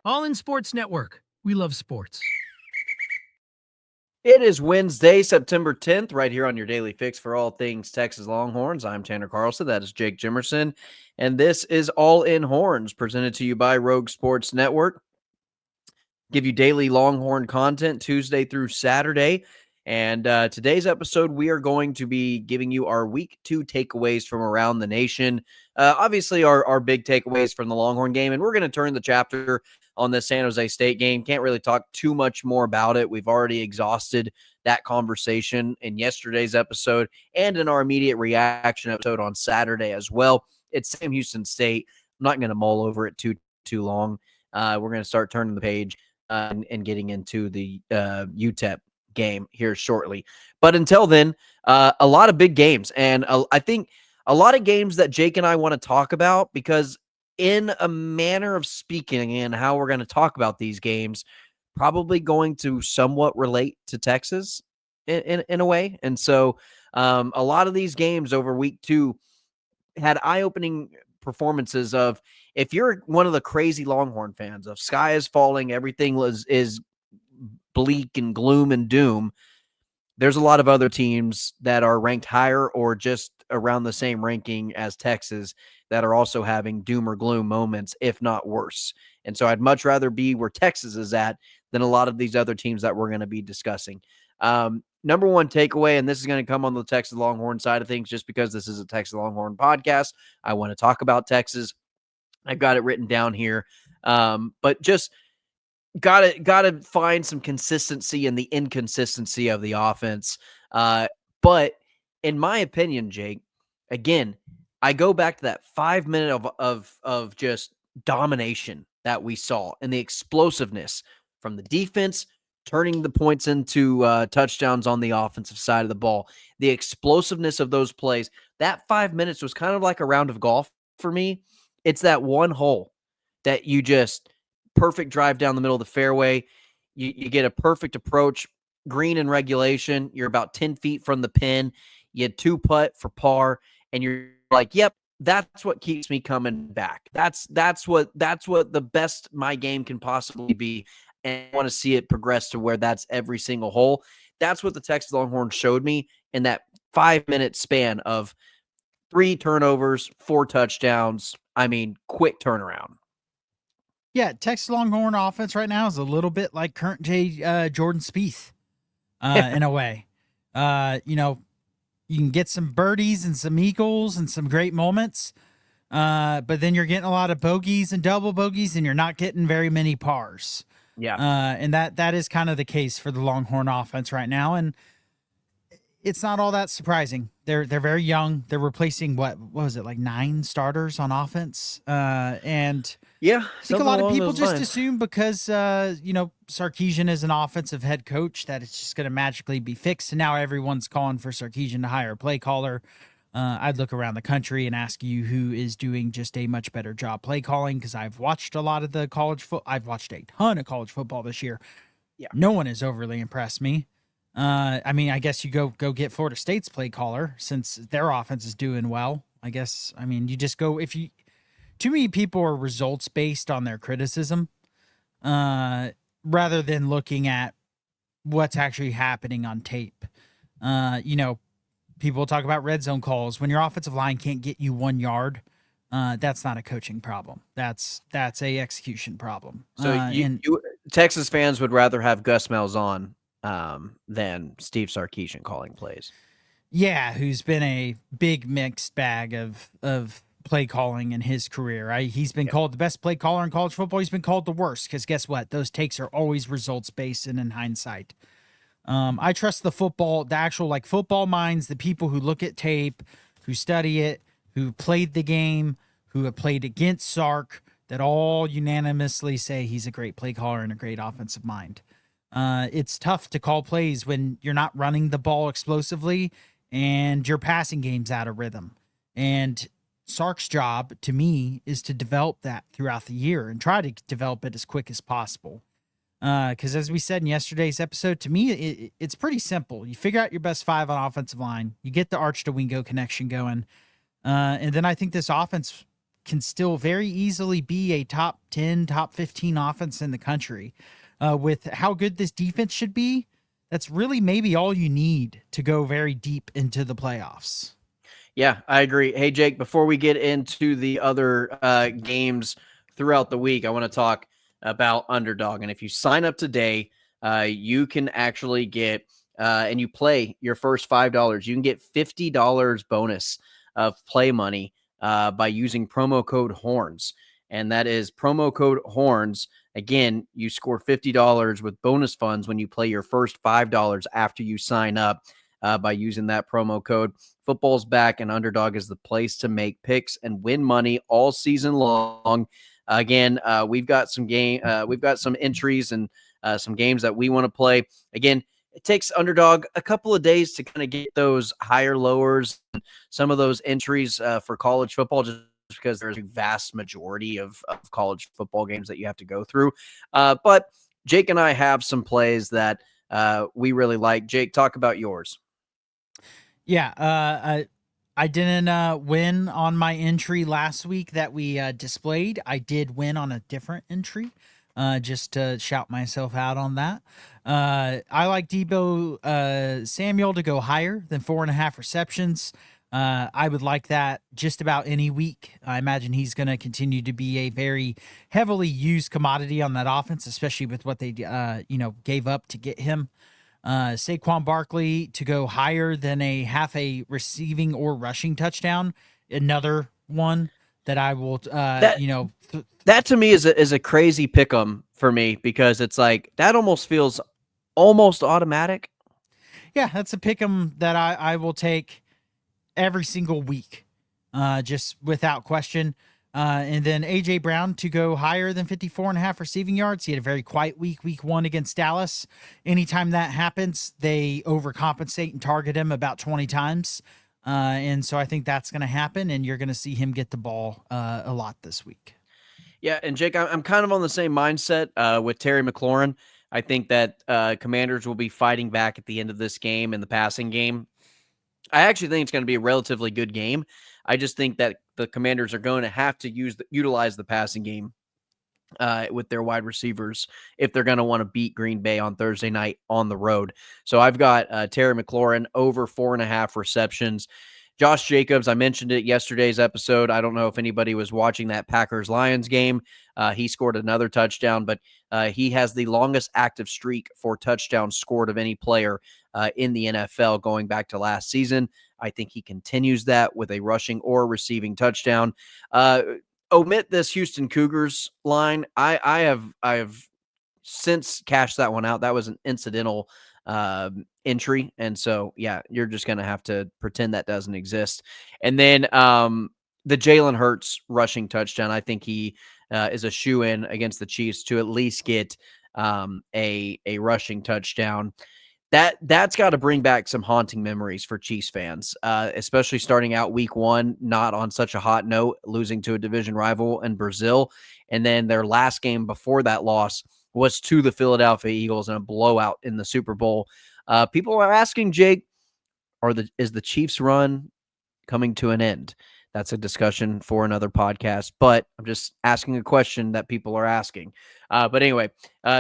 All in Sports Network. We love sports. It is Wednesday, September 10th, right here on your daily fix for all things Texas Longhorns. I'm Tanner Carlson. That is Jake Jimerson. And this is All in Horns, presented to you by Rogue Sports Network. Give you daily Longhorn content Tuesday through Saturday. And today's episode, we are going to be giving you our week 2 takeaways from around the nation. Obviously, our big takeaways from the Longhorn game. And we're going to turn the chapter on the San Jose State game. Can't really talk too much more about it. We've already exhausted that conversation in yesterday's episode and in our immediate reaction episode on Saturday as well. It's Sam Houston State. I'm not going to mull over it too long. We're going to start turning the page and getting into the UTEP game here shortly. But until then, a lot of big games. And I think a lot of games that Jake and I want to talk about, because in a manner of speaking and how we're going to talk about these games, probably going to somewhat relate to Texas in a way. And so a lot of these games over week 2 had eye-opening performances of, if you're one of the crazy Longhorn fans of sky is falling, everything is bleak and gloom and doom, there's a lot of other teams that are ranked higher or just around the same ranking as Texas that are also having doom or gloom moments, if not worse. And so I'd much rather be where Texas is at than a lot of these other teams that we're going to be discussing. Number one takeaway, and this is going to come on the Texas Longhorn side of things, just because this is a Texas Longhorn podcast. I want to talk about Texas. I've got it written down here. But just gotta find some consistency in the inconsistency of the offense. But in my opinion, Jake, again, I go back to that 5 minute of just domination that we saw and the explosiveness from the defense, turning the points into touchdowns on the offensive side of the ball. The explosiveness of those plays, that 5 minutes was kind of like a round of golf for me. It's that one hole that you just perfect drive down the middle of the fairway. You get a perfect approach, green in regulation. You're about 10 feet from the pin. You had 2 putt for par, and you're like, yep, that's what keeps me coming back. That's what the best my game can possibly be. And I want to see it progress to where that's every single hole. That's what the Texas Longhorns showed me in that 5 minute span of 3 turnovers, 4 touchdowns. I mean, quick turnaround. Yeah, Texas Longhorn offense right now is a little bit like current day Jordan Spieth in a way. You can get some birdies and some eagles and some great moments, but then you're getting a lot of bogeys and double bogeys, and you're not getting very many pars. Yeah. And that is kind of the case for the Longhorn offense right now, and it's not all that surprising. They're very young. They're replacing what was it, like 9 starters on offense, and yeah, I think a lot of people just assume because Sarkisian is an offensive head coach that it's just going to magically be fixed, and now everyone's calling for Sarkisian to hire a play caller. I'd look around the country and ask you who is doing just a much better job play calling, because I've watched a lot of the I've watched a ton of college football this year. Yeah, no one has overly impressed me. I mean, I guess you go get Florida State's play caller since their offense is doing well. I guess, I mean, you just go, too many people are results based on their criticism, rather than looking at what's actually happening on tape. People talk about red zone calls. When your offensive line can't get you 1 yard, that's not a coaching problem. That's a execution problem. So Texas fans would rather have Gus Malzahn than Steve Sarkisian calling plays. Yeah, who's been a big mixed bag of play calling in his career. Right? He's been called the best play caller in college football. He's been called the worst, because guess what? Those takes are always results based and in hindsight. I trust the actual football minds, the people who look at tape, who study it, who played the game, who have played against Sark, that all unanimously say he's a great play caller and a great offensive mind. It's tough to call plays when you're not running the ball explosively and your passing game's out of rhythm. And Sark's job, to me, is to develop that throughout the year and try to develop it as quick as possible. Because as we said in yesterday's episode, to me, it's pretty simple. You figure out your best 5 on offensive line. You get the Arch to Wingo connection going. And then I think this offense can still very easily be a top 10, top 15 offense in the country. With how good this defense should be, that's really maybe all you need to go very deep into the playoffs. Yeah, I agree. Hey, Jake, before we get into the other games throughout the week, I want to talk about Underdog. And if you sign up today, you can actually get, and you play your first $5, you can get $50 bonus of play money by using promo code HORNS. And that is promo code HORNS. Again, you score $50 with bonus funds when you play your first $5 after you sign up by using that promo code. Football's back, and Underdog is the place to make picks and win money all season long. Again, we've got some entries and some games that we want to play. Again, it takes Underdog a couple of days to kind of get those higher lowers, and some of those entries for college football, just because there's a vast majority of college football games that you have to go through. But Jake and I have some plays that we really like. Jake, talk about yours. Yeah, I didn't win on my entry last week that we displayed. I did win on a different entry, just to shout myself out on that. I like Deebo Samuel to go higher than 4.5 receptions. I would like that just about any week. I imagine he's going to continue to be a very heavily used commodity on that offense, especially with what they gave up to get him. Saquon Barkley to go higher than a half a receiving or rushing touchdown. Another one that I will, that to me is a crazy pick 'em for me, because it's like that almost feels almost automatic. Yeah, that's a pick 'em that I will take every single week, just without question. And then A.J. Brown to go higher than 54.5 receiving yards. He had a very quiet week 1 against Dallas. Anytime that happens, they overcompensate and target him about 20 times. And so I think that's going to happen, and you're going to see him get the ball a lot this week. Yeah, and Jake, I'm kind of on the same mindset with Terry McLaurin. I think that Commanders will be fighting back at the end of this game in the passing game. I actually think it's going to be a relatively good game. I just think that the Commanders are going to have to utilize the passing game with their wide receivers if they're going to want to beat Green Bay on Thursday night on the road. So I've got Terry McLaurin over 4.5 receptions. Josh Jacobs, I mentioned it yesterday's episode. I don't know if anybody was watching that Packers-Lions game. He scored another touchdown, but he has the longest active streak for touchdowns scored of any player in the NFL going back to last season. I think he continues that with a rushing or receiving touchdown. Omit this Houston Cougars line. I have since cashed that one out. That was an incidental entry, and so yeah, you're just gonna have to pretend that doesn't exist. And then the Jalen Hurts rushing touchdown, I think he is a shoe-in against the Chiefs to at least get a rushing touchdown. That's got to bring back some haunting memories for Chiefs fans, especially starting out week 1, not on such a hot note, losing to a division rival in Brazil. And then their last game before that loss was to the Philadelphia Eagles in a blowout in the Super Bowl. People are asking, Jake, is the Chiefs run coming to an end? That's a discussion for another podcast, but I'm just asking a question that people are asking. But anyway,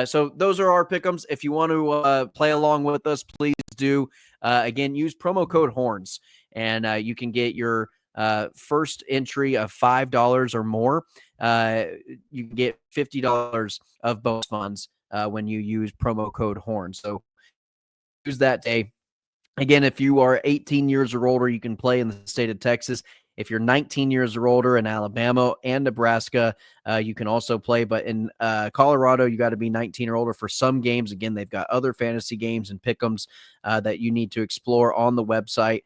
so those are our pick'ems. If you want to play along with us, please do. Again, use promo code HORNS, and you can get your first entry of $5 or more. You can get $50 of bonus funds when you use promo code HORNS. So use that day. Again, if you are 18 years or older, you can play in the state of Texas. If you're 19 years or older in Alabama and Nebraska, you can also play. But in Colorado, you got to be 19 or older for some games. Again, they've got other fantasy games and pick'ems that you need to explore on the website.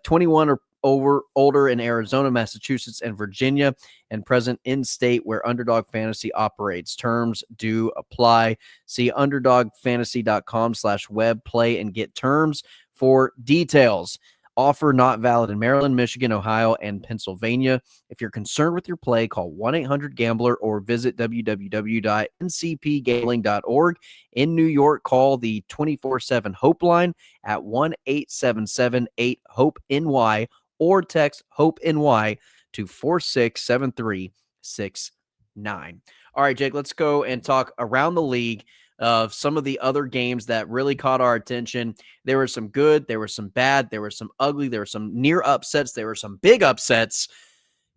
21 or older in Arizona, Massachusetts, and Virginia, and present in state where Underdog Fantasy operates. Terms do apply. See underdogfantasy.com/web play and get terms for details. Offer not valid in Maryland, Michigan, Ohio, and Pennsylvania. If you're concerned with your play, call 1-800-GAMBLER or visit www.ncpgambling.org. In New York, call the 24/7 Hope line at 1-877-8-HOPE-NY or text HOPE-NY to 467369. All right, Jake, let's go and talk around the league of some of the other games that really caught our attention. There were some good, there were some bad, there were some ugly, there were some near upsets, there were some big upsets.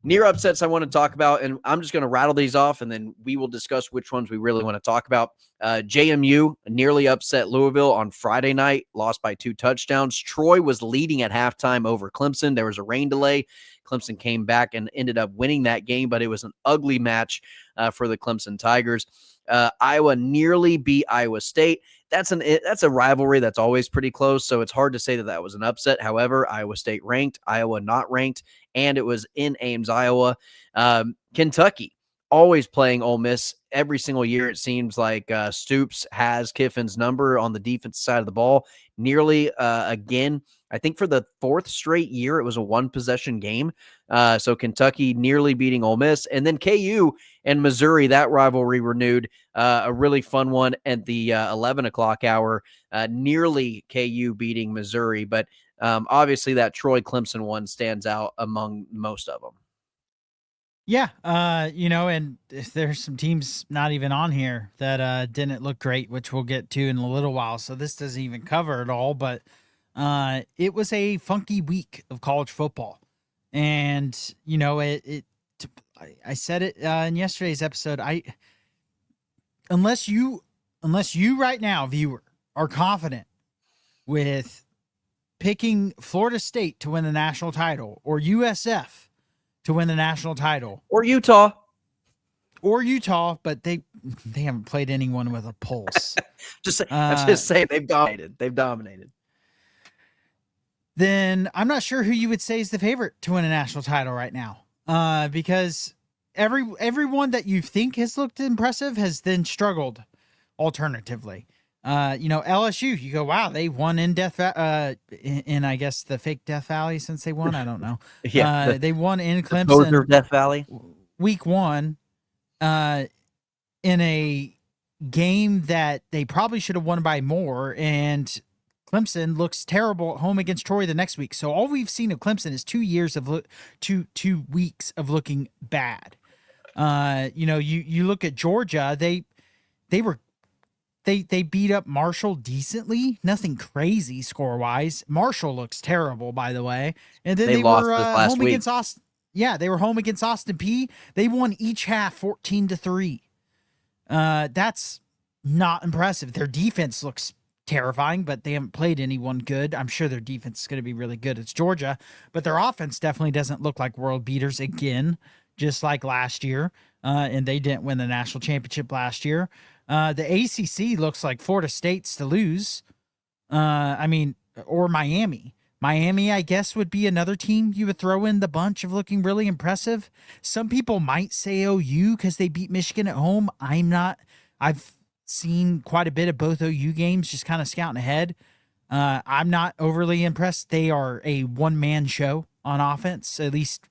Near upsets I want to talk about, and I'm just going to rattle these off, and then we will discuss which ones we really want to talk about. JMU nearly upset Louisville on Friday night, lost by 2 touchdowns. Troy was leading at halftime over Clemson. There was a rain delay. Clemson came back and ended up winning that game, but it was an ugly match for the Clemson Tigers. Iowa nearly beat Iowa State. That's a rivalry that's always pretty close, so it's hard to say that that was an upset. However, Iowa State ranked, Iowa not ranked, and it was in Ames, Iowa. Kentucky always playing Ole Miss every single year. It seems like Stoops has Kiffin's number on the defensive side of the ball. Nearly again, I think for the 4th straight year, it was a 1-possession game. So Kentucky nearly beating Ole Miss. And then KU and Missouri, that rivalry renewed. A really fun one at the 11 o'clock hour, nearly KU beating Missouri. But obviously that Troy-Clemson one stands out among most of them. Yeah, and there's some teams not even on here that didn't look great, which we'll get to in a little while. So this doesn't even cover it all, but it was a funky week of college football. And, I said it in yesterday's episode. Unless you right now, viewer, are confident with picking Florida State to win the national title or USF to win the national title or Utah, but they haven't played anyone with a pulse. I'm just saying they've dominated. Then I'm not sure who you would say is the favorite to win a national title right now. Because everyone that you think has looked impressive has then struggled alternatively. LSU, you go, wow, they won in I guess the fake Death Valley since they won. I don't know. Yeah, they won in Clemson, Death Valley, week 1, in a game that they probably should have won by more. And Clemson looks terrible at home against Troy the next week. So all we've seen of Clemson is 2 years of two weeks of looking bad. You look at Georgia, they beat up Marshall decently, nothing crazy score wise. Marshall looks terrible, by the way. And then they lost were this last home week against Austin. Yeah, they were home against Austin Peay. They won each half 14-3. That's not impressive. Their defense looks terrifying, but they haven't played anyone good. I'm sure their defense is going to be really good. It's Georgia, but their offense definitely doesn't look like world beaters again, just like last year. And they didn't win the national championship last year. The ACC looks like Florida State's to lose. Or Miami. Miami, I guess, would be another team you would throw in the bunch of looking really impressive. Some people might say OU because they beat Michigan at home. I've seen quite a bit of both OU games, just kind of scouting ahead. I'm not overly impressed. They are a one-man show on offense. At least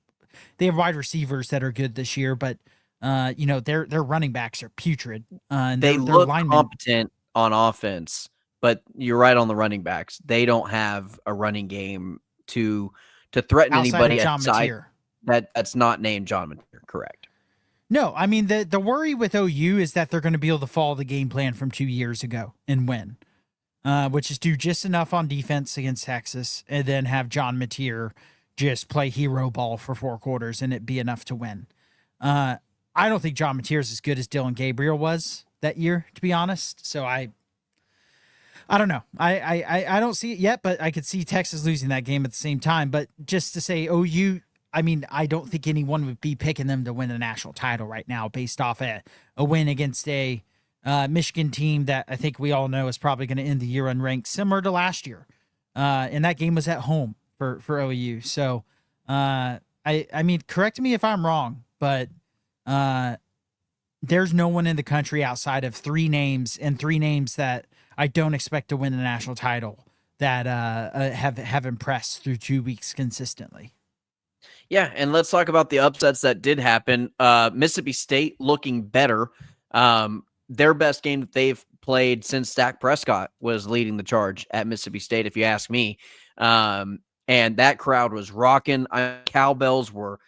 they have wide receivers that are good this year, but their running backs are putrid. And they their look linemen, competent on offense, but you're right on the running backs. They don't have a running game to threaten anybody outside that's not named John Mateer. Correct. No, I mean, the worry with OU is that they're going to be able to follow the game plan from 2 years ago and win, which is do just enough on defense against Texas and then have John Mateer just play hero ball for 4 quarters and it be enough to win. I don't think John Mateer is as good as Dylan Gabriel was that year, to be honest. So I don't know. I don't see it yet, but I could see Texas losing that game at the same time. But just to say OU, I mean, I don't think anyone would be picking them to win a national title right now based off a win against a Michigan team that I think we all know is probably going to end the year unranked, similar to last year. And that game was at home for OU. So, I mean, correct me if I'm wrong, but there's no one in the country outside of 3 names that I don't expect to win the national title that have impressed through 2 weeks consistently. Yeah, and let's talk about the upsets that did happen. Mississippi State looking better. Their best game that they've played since Dak Prescott was leading the charge at Mississippi State, if you ask me. And that crowd was rocking. Cowbells were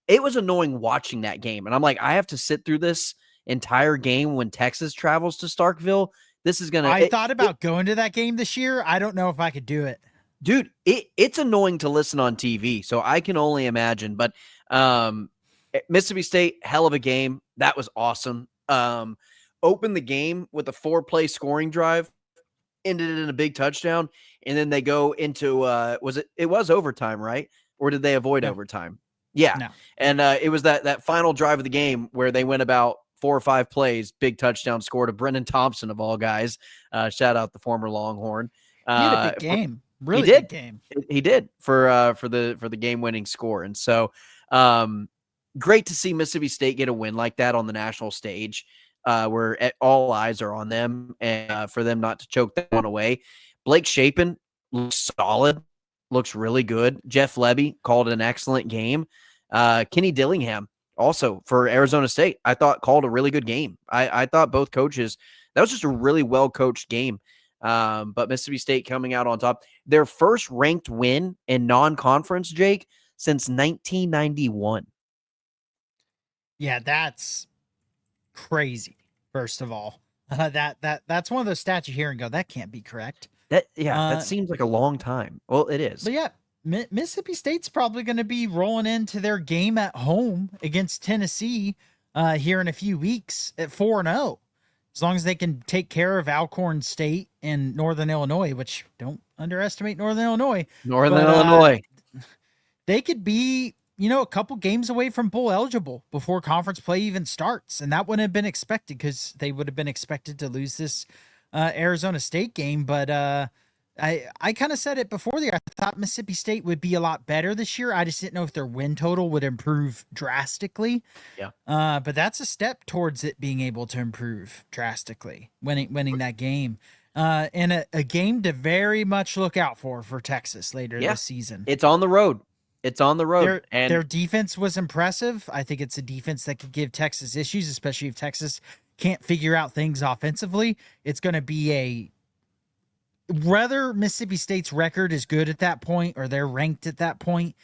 it was annoying watching that game. And I'm like, I have to sit through this entire game when Texas travels to Starkville. This is going I to, thought about going to that game this year. I don't know if I could do it. dude, it's annoying to listen on TV. So I can only imagine. But Mississippi State, hell of a game. That was awesome. Opened the game with a 4-play scoring drive, ended it in a big touchdown, and then they go into it was overtime, right? Or did they avoid overtime? Yeah. No. And it was that final drive of the game where they went about 4 or 5 plays, big touchdown score to Brennan Thompson of all guys. Shout out the former Longhorn. He had a big game. Really he did. big game. He did for the game-winning score. And so great to see Mississippi State get a win like that on the national stage, where all eyes are on them, and for them not to choke that one away. Blake Shapen looks solid, looks really good. Jeff Lebby called an excellent game. Kenny Dillingham also for Arizona State, I thought called a really good game. I thought both coaches, that was just a really well-coached game. But Mississippi State coming out on top. Their first ranked win in non-conference, Jake, since 1991. Yeah, that's crazy. First of all, that's one of those stats you hear and go, that can't be correct. That seems like a long time. Well, it is. But yeah, Mississippi State's probably going to be rolling into their game at home against Tennessee here in a few weeks at 4-0. As long as they can take care of Alcorn State and Northern Illinois, which don't underestimate Northern Illinois. Illinois. They could be, a couple games away from bowl eligible before conference play even starts. And that wouldn't have been expected because they would have been expected to lose this Arizona State game. But I kind of said it before there. I thought Mississippi State would be a lot better this year. I just didn't know if their win total would improve drastically. Yeah. But that's a step towards it being able to improve drastically, winning that game. And a game to very much look out for Texas later this season. It's on the road. Their defense was impressive. I think it's a defense that could give Texas issues, especially if Texas can't figure out things offensively. It's going to be whether Mississippi State's record is good at that point or they're ranked at that point,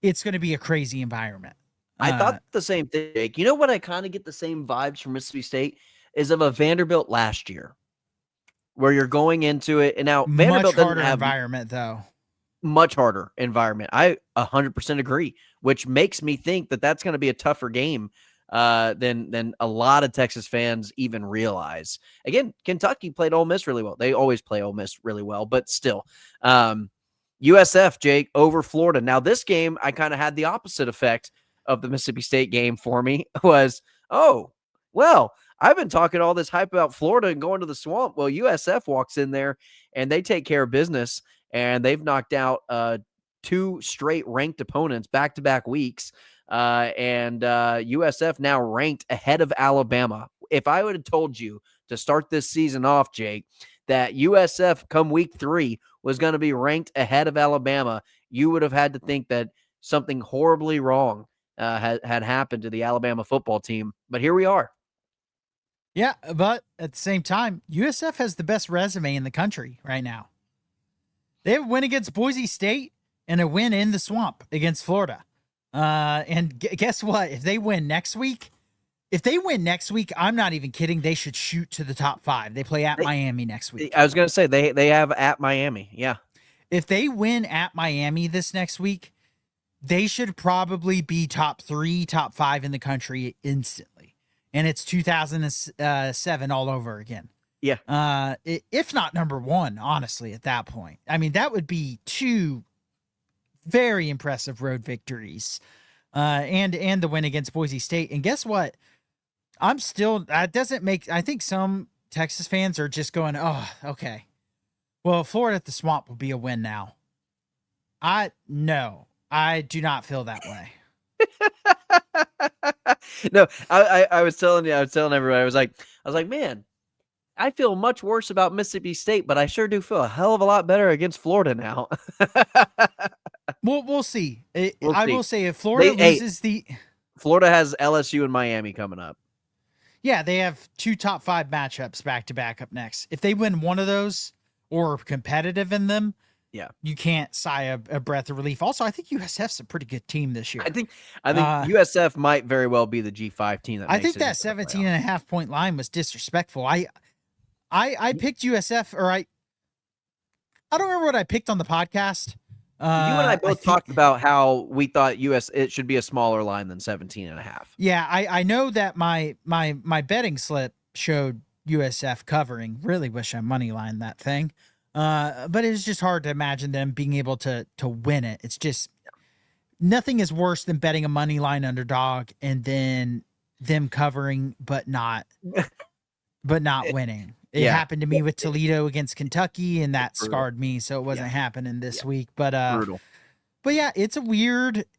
it's going to be a crazy environment. I thought the same thing, Jake. You know what? I kind of get the same vibes from Mississippi State is of a Vanderbilt last year, where you're going into it, and now Vanderbilt much harder doesn't have environment though. Much harder environment. I 100% agree, which makes me think that that's going to be a tougher game than a lot of Texas fans even realize. Again, Kentucky played Ole Miss really well. They always play Ole Miss really well, but still. USF, Jake, over Florida. Now, this game, I kind of had the opposite effect of the Mississippi State game for me was, I've been talking all this hype about Florida and going to the swamp. Well, USF walks in there and they take care of business, and they've knocked out 2 straight ranked opponents back-to-back weeks. And USF now ranked ahead of Alabama. If I would have told you to start this season off, Jake, that USF come week 3 was going to be ranked ahead of Alabama, you would have had to think that something horribly wrong had happened to the Alabama football team. But here we are. Yeah, but at the same time, USF has the best resume in the country right now. They have a win against Boise State and a win in the swamp against Florida. And guess what? If they win next week, I'm not even kidding. They should shoot to the top 5. They play at Miami next week. I was going to say they have at Miami. Yeah. If they win at Miami this next week, they should probably be top 3, top 5 in the country instantly. And it's 2007 all over again. Yeah. If not number 1, honestly, at that point. I mean, that would be 2 very impressive road victories. And the win against Boise State. And guess what? I think some Texas fans are just going, oh, okay. Well, Florida at the swamp will be a win now. No, I do not feel that way. No, I was telling everybody, I was like, man, I feel much worse about Mississippi State, but I sure do feel a hell of a lot better against Florida now. We'll see. I will say if Florida loses Florida has LSU and Miami coming up. Yeah, they have 2 top 5 matchups back to back up next. If they win one of those or are competitive in them, Yeah. you can't sigh a breath of relief. Also, I think USF's a pretty good team this year. I think USF might very well be the G5 team that I makes think it that into the 17 playoffs. and a half point line was disrespectful. I picked USF, or I don't remember what I picked on the podcast. You and I both think, talked about how we thought it should be a smaller line than 17 and a half. Yeah, I know that my betting slip showed USF covering. Really wish I money lined that thing. But it was just hard to imagine them being able to win it. It's just nothing is worse than betting a money line underdog and then them covering but not winning. It Yeah. happened to me with Toledo against Kentucky, and that Brutal. scarred me. So it wasn't happening this week. But Brutal. But yeah, it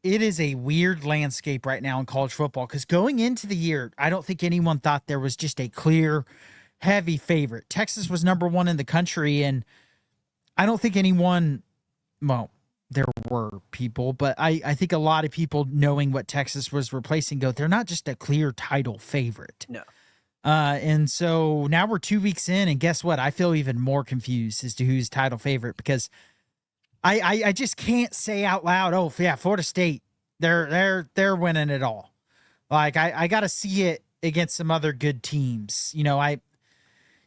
is a weird landscape right now in college football, because going into the year, I don't think anyone thought there was just a clear, heavy favorite. Texas was number 1 in the country, and I don't think anyone, well, there were people, but I think a lot of people, knowing what Texas was replacing, they're not just a clear title favorite. No. And so now we're 2 weeks in, and guess what? I feel even more confused as to who's title favorite, because I just can't say out loud, oh yeah, Florida State, they're winning it all. Like I got to see it against some other good teams.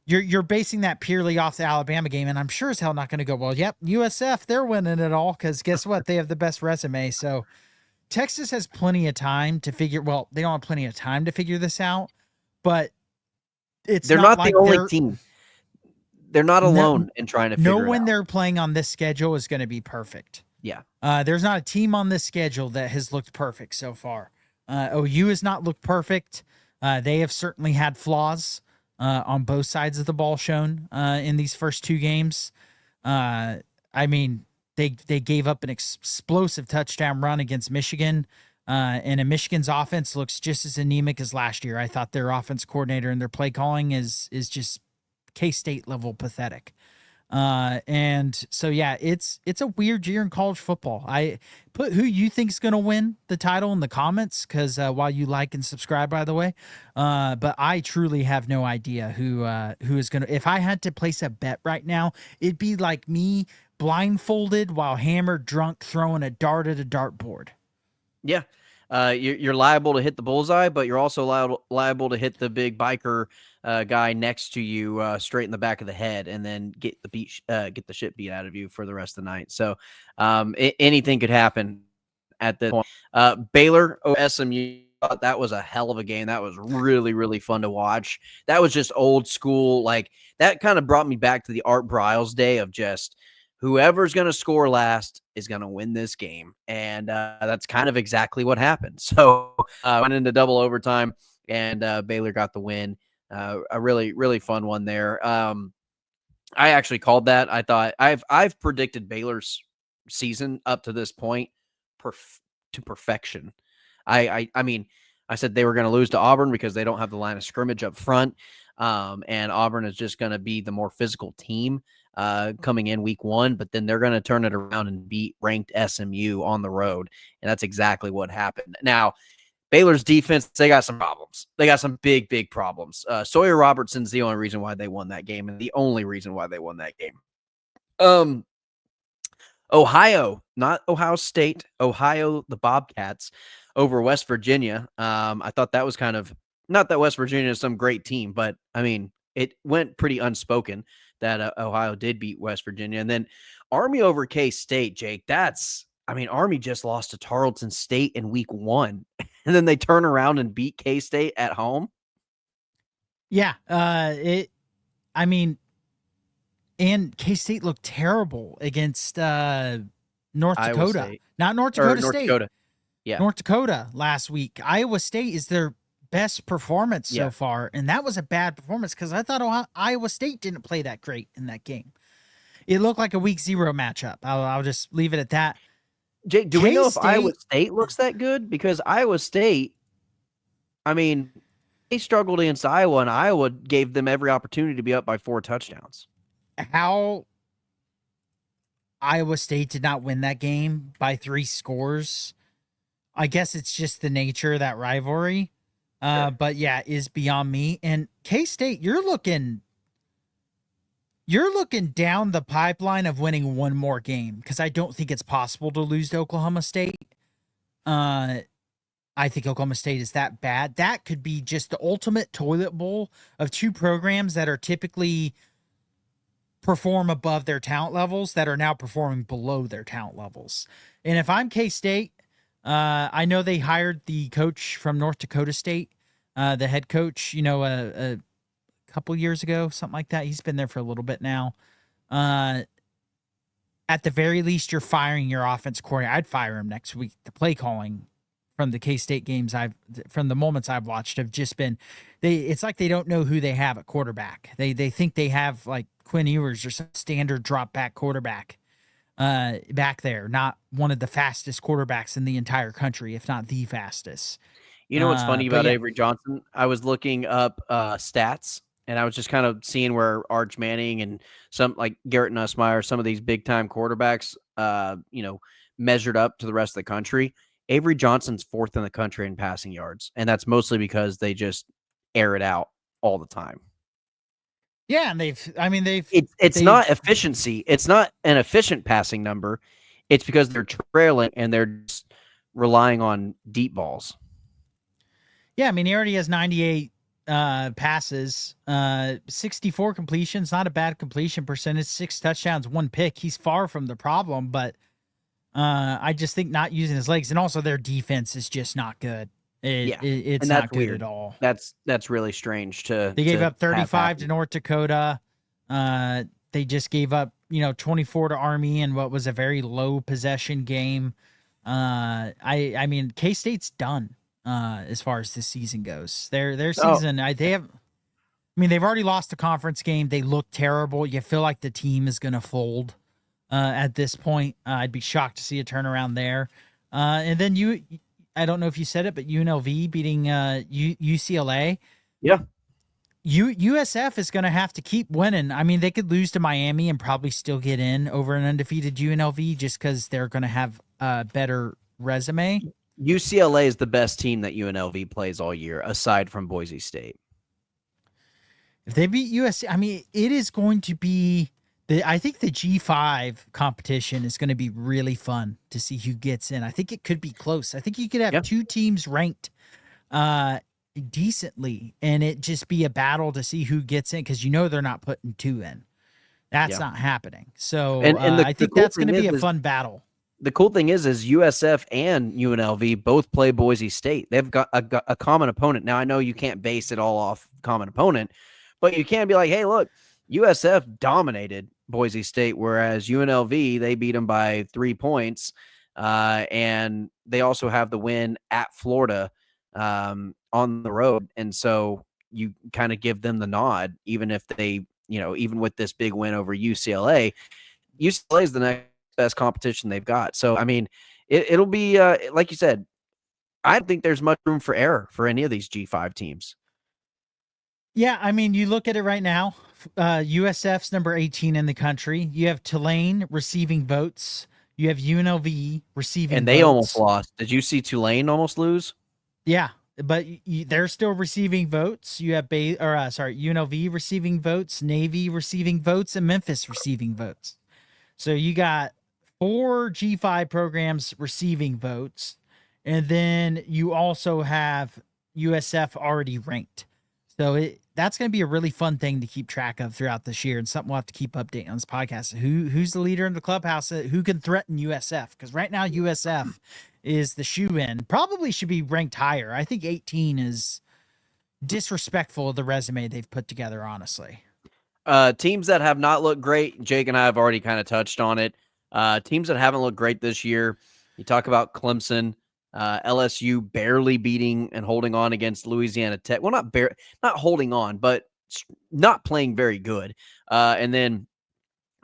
You're basing that purely off the Alabama game, and I'm sure as hell not going to go, well, yep, USF, they're winning it all, because guess what? They have the best resume. So Texas has plenty of time to figure. Well, they don't have plenty of time to figure this out, but they're not like the only team. They're not alone in trying to figure it out. No one they're playing on this schedule is going to be perfect. Yeah. There's not a team on this schedule that has looked perfect so far. OU has not looked perfect. They have certainly had flaws on both sides of the ball shown in these first 2 games. I mean, they gave up an explosive touchdown run against Michigan. And Michigan's offense looks just as anemic as last year. I thought their offense coordinator and their play calling is just K-State level pathetic. And so, yeah, it's a weird year in college football. I put who you think is going to win the title in the comments, because while you like and subscribe, by the way, but I truly have no idea who is going to. If I had to place a bet right now, it'd be like me blindfolded while hammered drunk throwing a dart at a dartboard. Yeah. You're liable to hit the bullseye, but you're also liable to hit the big biker guy next to you straight in the back of the head, and then get the shit beat out of you for the rest of the night. So anything could happen at this point. Baylor SMU, that was a hell of a game. That was really, really fun to watch. That was just old school. Like, that kind of brought me back to the Art Briles day of just whoever's going to score last is going to win this game. And that's kind of exactly what happened. So went into double overtime, and Baylor got the win. A really, really fun one there. I actually called that. I thought I've predicted Baylor's season up to this point to perfection. I mean, I said they were going to lose to Auburn because they don't have the line of scrimmage up front. And Auburn is just going to be the more physical team coming in week 1, but then they're going to turn it around and beat ranked SMU on the road. And that's exactly what happened. Now, Baylor's defense, they got some problems. They got some big, big problems. Sawyer Robertson's the only reason why they won that game, and the only reason why they won that game. Ohio, not Ohio State, Ohio, the Bobcats over West Virginia. I thought that was kind of, not that West Virginia is some great team, but I mean, it went pretty unspoken that Ohio did beat West Virginia. And then Army over K-State, Jake, Army just lost to Tarleton State in week 1, and then they turn around and beat K-State at home. Yeah. And K-State looked terrible against North Dakota. State. Not North Dakota North State. Dakota. Yeah. North Dakota last week. Iowa State is their best performance so far, and that was a bad performance because I thought Iowa State didn't play that great in that game. It looked like a week 0 matchup. I'll just leave it at that. Jake, do we know if Iowa State looks that good? Because Iowa State, they struggled against Iowa, and Iowa gave them every opportunity to be up by 4 touchdowns. How Iowa State did not win that game by 3 scores, I guess it's just the nature of that rivalry. Sure. But yeah, is beyond me. And K-State, you're looking You're looking down the pipeline of winning one more game because I don't think it's possible to lose to Oklahoma State. I think Oklahoma State is that bad. That could be just the ultimate toilet bowl of two programs that are typically perform above their talent levels that are now performing below their talent levels. And if I'm K-State, I know they hired the coach from North Dakota State, the head coach, a couple years ago, something like that. He's been there for a little bit now. At the very least, you're firing your offense coordinator. I'd fire him next week. The play calling from the K-State games from the moments I've watched have just been, it's like they don't know who they have at quarterback. They think they have like Quinn Ewers or some standard drop back quarterback back there, not one of the fastest quarterbacks in the entire country, if not the fastest. You know what's funny about yeah. Avery Johnson? I was looking up stats, and I was just kind of seeing where Arch Manning and some like Garrett Nussmeier, some of these big time quarterbacks, measured up to the rest of the country. Avery Johnson's fourth in the country in passing yards, and that's mostly because they just air it out all the time. Yeah, and It's not efficiency. It's not an efficient passing number. It's because they're trailing and they're just relying on deep balls. Yeah, I mean, he already has 98 passes, 64 completions, not a bad completion percentage, 6 touchdowns, 1 pick. He's far from the problem, but I just think not using his legs, and also their defense is just not good. It's not good weird. at all. That's really strange. They gave up 35 to North Dakota. They just gave up 24 to Army in what was a very low possession game. I mean, K-State's done as far as this season goes. Their season, they've already lost a conference game. They look terrible. You feel like the team is going to fold at this point. I'd be shocked to see a turnaround there. And then I don't know if you said it, but UNLV beating UCLA. Yeah. USF is going to have to keep winning. I mean, they could lose to Miami and probably still get in over an undefeated UNLV just because they're going to have a better resume. UCLA is the best team that UNLV plays all year, aside from Boise State. If they beat USC, I mean, it is going to be I think the G5 competition is going to be really fun to see who gets in. I think it could be close. I think you could have two teams ranked decently, and it just be a battle to see who gets in because they're not putting 2 in. That's not happening. So I think that's going to be a fun battle. The cool thing is USF and UNLV both play Boise State. They've got a common opponent. Now, I know you can't base it all off common opponent, but you can be like, hey, look, USF dominated Boise State, whereas UNLV, they beat them by 3 points. And they also have the win at Florida on the road. And so you kind of give them the nod, even if they, even with this big win over UCLA is the next best competition they've got. So, I mean, it'll be, like you said, I don't think there's much room for error for any of these G5 teams. Yeah, I mean, you look at it right now, USF's number 18 in the country. You have Tulane receiving votes. You have UNLV receiving votes. And they almost lost. Did you see Tulane almost lose? Yeah, but they're still receiving votes. You have UNLV receiving votes, Navy receiving votes, and Memphis receiving votes. So you got 4 G5 programs receiving votes, and then you also have USF already ranked. So that's going to be a really fun thing to keep track of throughout this year, and something we'll have to keep updating on this podcast. Who's the leader in the clubhouse? Who can threaten USF? Because right now USF is the shoe-in. Probably should be ranked higher. I think 18 is disrespectful of the resume they've put together, honestly. Teams that have not looked great, Jake and I have already kind of touched on it. Teams that haven't looked great this year, you talk about Clemson, LSU barely beating and holding on against Louisiana Tech. Well, not holding on, but not playing very good. And then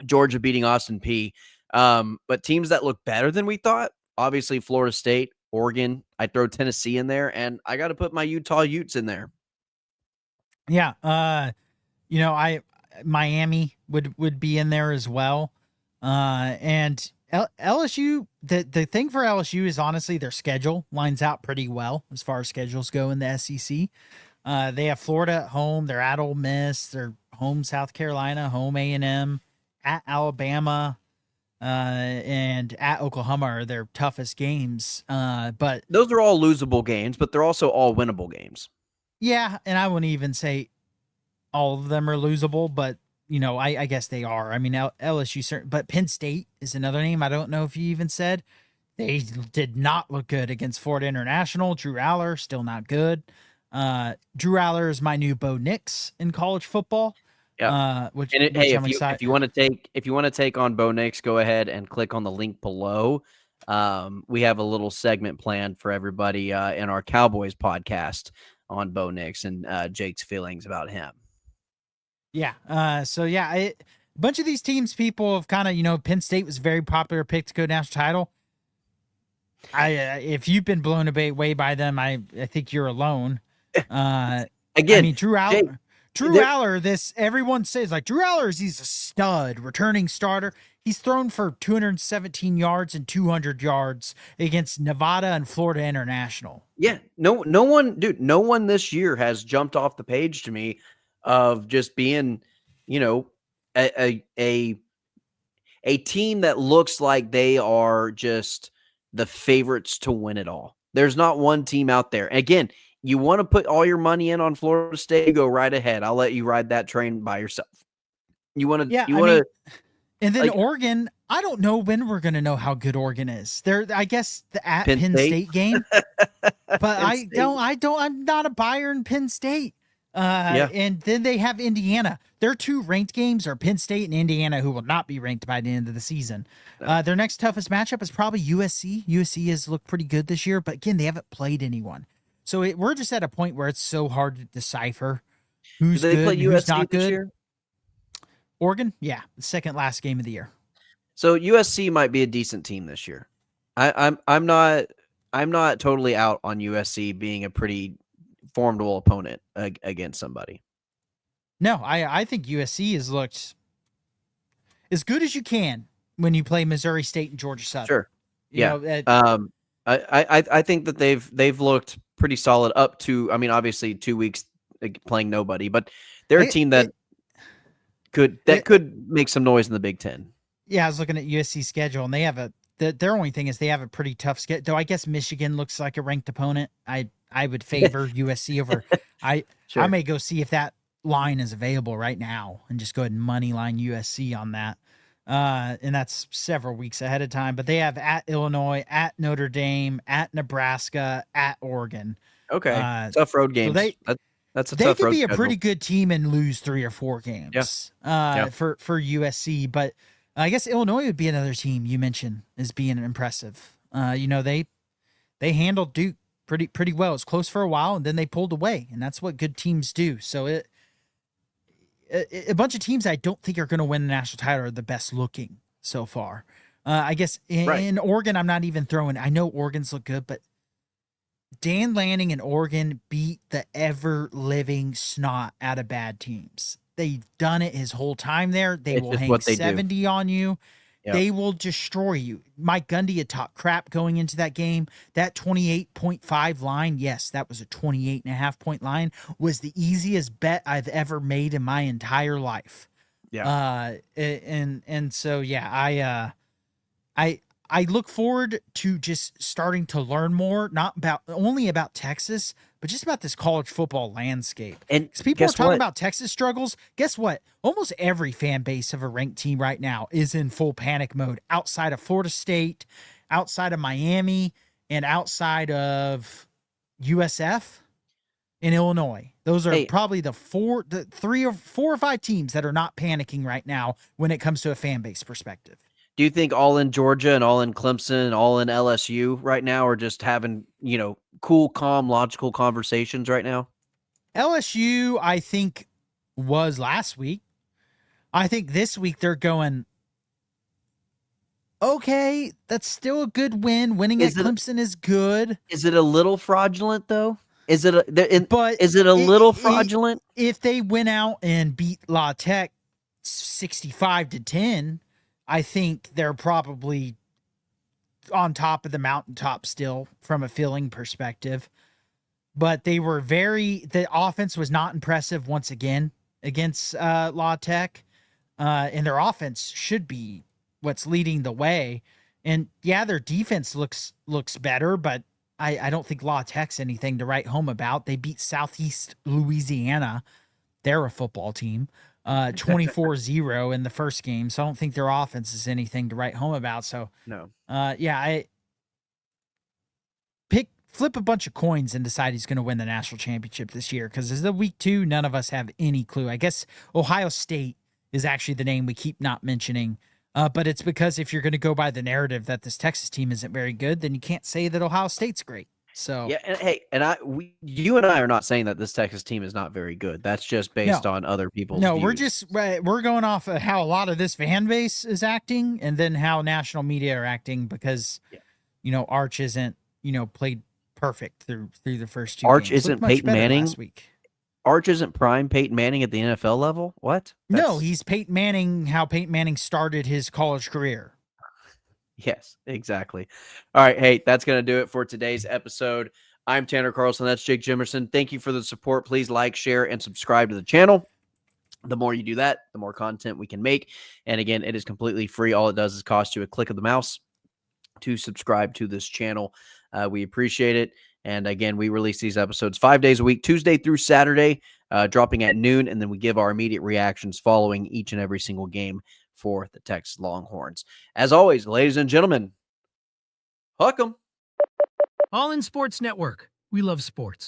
Georgia beating Austin Peay. But teams that look better than we thought, obviously Florida State, Oregon. I throw Tennessee in there, and I got to put my Utah Utes in there. Yeah. Miami would be in there as well. And LSU, the thing for LSU is honestly their schedule lines out pretty well as far as schedules go in the SEC. They have Florida at home. They're at Ole Miss. They're home South Carolina, home A&M, at Alabama, and at Oklahoma are their toughest games. But those are all losable games, but they're also all winnable games. yeah, and I wouldn't even say all of them are losable, but I guess they are. I mean, LSU, but Penn State is another name. I don't know if you even said they did not look good against Florida International. Drew Aller still not good. Drew Aller is my new Bo Nix in college football. Yeah. Which Hey, I'm excited. if you want to take on Bo Nix, go ahead and click on the link below. We have a little segment planned for everybody in our Cowboys podcast on Bo Nix and Jake's feelings about him. Yeah. So yeah, a bunch of these teams, people have kind of, Penn State was a very popular pick to go national title. If you've been blown away by them, I think you're alone. Again, I mean, Drew Aller. Jake, Drew Aller, everyone says like Drew Aller he's a stud, returning starter. He's thrown for 217 yards and 200 yards against Nevada and Florida International. Yeah, no one this year has jumped off the page to me of just being, a team that looks like they are just the favorites to win it all. There's not one team out there. Again, you want to put all your money in on Florida State, go right ahead. I'll let you ride that train by yourself. And then Oregon, I don't know when we're going to know how good Oregon is. I guess the Penn State game, but I'm not a buyer in Penn State. And then they have Indiana. Their two ranked games are Penn State and Indiana, who will not be ranked by the end of the season. No. Their next toughest matchup is probably USC. USC has looked pretty good this year, but again, they haven't played anyone. So we're just at a point where it's so hard to decipher who's good and who's not good. Year? Oregon, yeah, the second last game of the year. So USC might be a decent team this year. I'm not totally out on USC being a pretty formidable opponent against somebody. No, I think USC has looked as good as you can when you play Missouri State and Georgia Southern. Sure. I think that they've looked pretty solid up to, I mean, obviously 2 weeks playing nobody, but they're a team that could make some noise in the Big Ten. Yeah, I was looking at USC's schedule, and they have their only thing is they have a pretty tough schedule. Though I guess Michigan looks like a ranked opponent. I would favor USC over. I may go see if that line is available right now and just go ahead and money line USC on that. And that's several weeks ahead of time. But they have at Illinois, at Notre Dame, at Nebraska, at Oregon. Okay, tough road games. So that's a tough road schedule. They could be a pretty good team and lose 3 or 4 games. For USC, but I guess Illinois would be another team you mentioned as being impressive. They handled Duke pretty well. It was close for a while, and then they pulled away, and that's what good teams do. So a bunch of teams I don't think are going to win the national title are the best looking so far. I guess in Oregon, I'm not even throwing. I know Oregon's look good, but Dan Lanning and Oregon beat the ever living snot out of bad teams. They've done it his whole time there. They will hang 70 on you. Yep. They will destroy you. Mike Gundy had talked crap going into that game. That 28.5 line, yes, that was a 28.5 point line, was the easiest bet I've ever made in my entire life. Yeah. And so, yeah, I look forward to just starting to learn more, not only about Texas, but just about this college football landscape. And people are talking about Texas struggles. Guess what? Almost every fan base of a ranked team right now is in full panic mode outside of Florida State, outside of Miami, and outside of USF in Illinois. Those are probably the 3 or 4 or 5 teams that are not panicking right now when it comes to a fan base perspective. Do you think all in Georgia and all in Clemson and all in LSU right now are just having, cool, calm, logical conversations right now? LSU, I think, was last week. I think this week they're going, okay, that's still a good win. Winning at Clemson is good. Is it a little fraudulent, though? Is it a little fraudulent? If they went out and beat La Tech 65-10, I think they're probably on top of the mountaintop still from a feeling perspective. But they were the offense was not impressive once again. against La Tech, and their offense should be what's leading the way. And yeah, their defense looks better, but I don't think La Tech's anything to write home about. They beat Southeast Louisiana. They're a football team. 24-0 in the first game. So I don't think their offense is anything to write home about. So No. yeah, I flip a bunch of coins and decide he's going to win the national championship this year, because as the week 2, none of us have any clue. I guess Ohio State is actually the name we keep not mentioning. But it's because if you're going to go by the narrative that this Texas team isn't very good, then you can't say that Ohio State's great. So Yeah, and hey, and you and I are not saying that this Texas team is not very good. That's just based on other people's views. We're going off of how a lot of this fan base is acting, and then how national media are acting, because Arch isn't played perfect through the first 2 Arch games. isn't Peyton Manning last week. Arch isn't prime Peyton Manning at the NFL level? What? No, he's Peyton Manning, how Peyton Manning started his college career. Yes, exactly. All right. Hey, that's going to do it for today's episode. I'm Tanner Carlson. That's Jake Jimerson. Thank you for the support. Please like, share, and subscribe to the channel. The more you do that, the more content we can make. And again, it is completely free. All it does is cost you a click of the mouse to subscribe to this channel. We appreciate it. And again, we release these episodes 5 days a week, Tuesday through Saturday, dropping at noon. And then we give our immediate reactions following each and every single game for the Texas Longhorns. As always, ladies and gentlemen, huck 'em. All in Sports Network. We love sports.